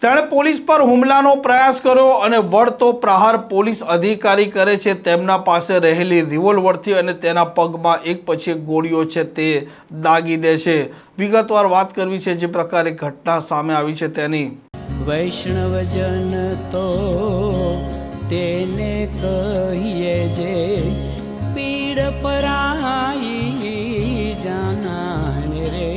તેણે પોલીસ પર હુમલાનો પ્રયાસ કર્યો અને વળતો પ્રહાર પોલીસ અધિકારી કરે છે તેમના પાસે રહેલી રિવોલ્વરથી અને તેના પગમાં એક પછી એક ગોળીઓ છે તે દાગી દે છે। વિગતવાર વાત કરવી છે જે પ્રકારે ઘટના સામે આવી છે તેની। વૈષ્ણવજન તો તેને કહીએ જે પીડ પરાઈ જાનાને રે।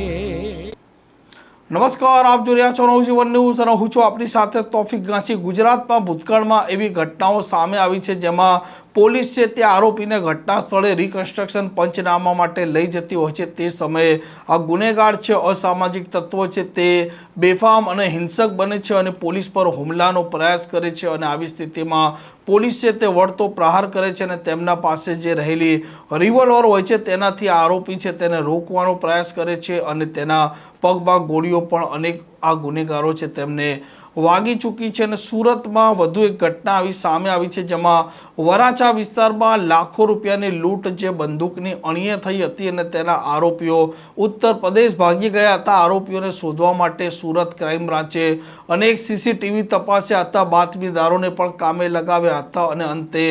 નમસ્કાર, આપ જોઈ રહ્યા છો નવજીવન ન્યૂઝ અને હું છું આપની સાથે તોફિક ગાંચી। ગુજરાતમાં ભૂતકાળમાં એવી ઘટનાઓ સામે આવી છે જેમાં પોલીસ છે તે આરોપીને ઘટના સ્થળે રિકન્સ્ટ્રક્શન પંચનામા માટે લઈ જતી હોય છે। તે સમયે આ ગુનેગાર છે, અસામાજિક તત્વો છે તે બેફામ અને હિંસક બને છે અને પોલીસ પર હુમલાનો પ્રયાસ કરે છે અને આવી સ્થિતિમાં પોલીસ છે તે વળતો પ્રહાર કરે છે અને તેમના પાસે જે રહેલી રિવોલ્વર હોય છે તેનાથી આરોપી છે તેને રોકવાનો પ્રયાસ કરે છે અને તેના પગમાં ગોળીઓ પણ અનેક આ ગુનેગારો છે તેમને વાગી ચૂકી છે। અને સુરતમાં વધુ એક ઘટના આવી સામે આવી છે જેમાં વરાછા વિસ્તારમાં લાખો રૂપિયાની લૂંટ જે બંદૂકની અણીએ થઈ હતી અને તેના આરોપીઓ ઉત્તર પ્રદેશ ભાગી ગયા હતા। આરોપીઓને શોધવા માટે સુરત ક્રાઇમ બ્રાન્ચે અનેક સીસીટીવી તપાસ્યા હતા, બાતમીદારોને પણ કામે લગાવ્યા હતા અને અંતે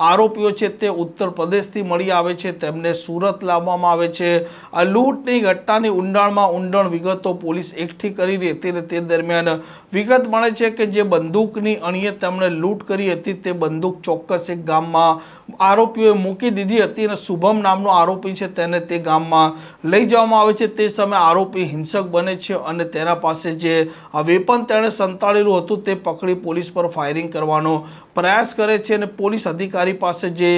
આરોપીઓ છે તે ઉત્તર પ્રદેશથી મળી આવે છે, તેમને સુરત લાવવામાં આવે છે। આ લૂંટની ઘટનાની ઊંડાણમાં ઊંડાણ વિગતો પોલીસ એકઠી કરી રહી હતી અને તે દરમિયાન વિગત મળે છે કે જે બંદૂકની અણીએ તેમણે લૂંટ કરી હતી તે બંદૂક ચોક્કસ એક ગામમાં આરોપીઓએ મૂકી દીધી હતી અને શુભમ નામનો આરોપી છે તેને તે ગામમાં લઈ જવામાં આવે છે। તે સમયે આરોપી હિંસક બને છે અને તેના પાસે જે આ વેપન તેણે સંતાડેલું હતું તે પકડી પોલીસ પર ફાયરિંગ કરવાનો પ્રયાસ કરે છે અને પોલીસ અધિકારી પાસે જે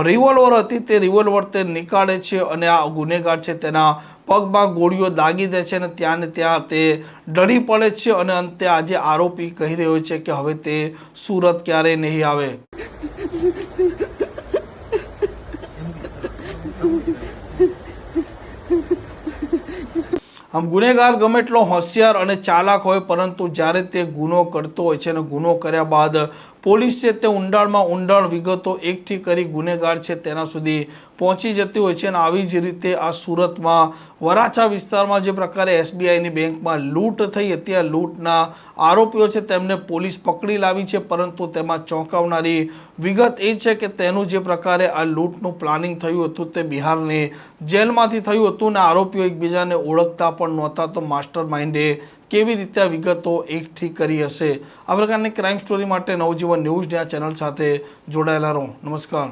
રિવોલ્વર હતી તે રિવોલ્વર તે નીકાળે છે અને આ ગુનેગાર છે તેના પગમાં ગોળીઓ દાગી દે છે અને ત્યાં ને ત્યાં તે ડરી પડે છે અને અંતે આજે આરોપી કહી રહ્યો છે કે હવે તે સુરત ક્યારેય નહીં આવે। આમ ગુનેગાર ગમે એટલો હોશિયાર અને ચાલાક હોય પરંતુ જ્યારે તે ગુનો કરતો હોય છે અને ગુનો કર્યા બાદ પોલીસ છે તે ઊંડાણમાં ઊંડાણ વિગતો એકઠી કરી ગુનેગાર છે તેના સુધી પહોંચી જતી હોય છે અને આવી જ રીતે આ સુરતમાં વરાછા વિસ્તારમાં જે પ્રકારે એસબીઆઈની બેંકમાં લૂંટ થઈ હતી આ લૂંટના આરોપીઓ છે તેમને પોલીસ પકડી લાવી છે, પરંતુ તેમાં ચોંકાવનારી વિગત એ છે કે તેનું જે પ્રકારે આ લૂંટનું પ્લાનિંગ થયું હતું તે બિહારની જેલમાંથી થયું હતું અને આરોપીઓ એકબીજાને ઓળખતા પણ નહોતા, તો માસ્ટર માઇન્ડે કેવી રીતે આ વિગતો એકઠી કરી હશે। આ પ્રકારની ક્રાઇમ સ્ટોરી માટે નવજીવન ન્યૂઝ ચેનલ સાથે જોડાયેલા રહો। નમસ્કાર।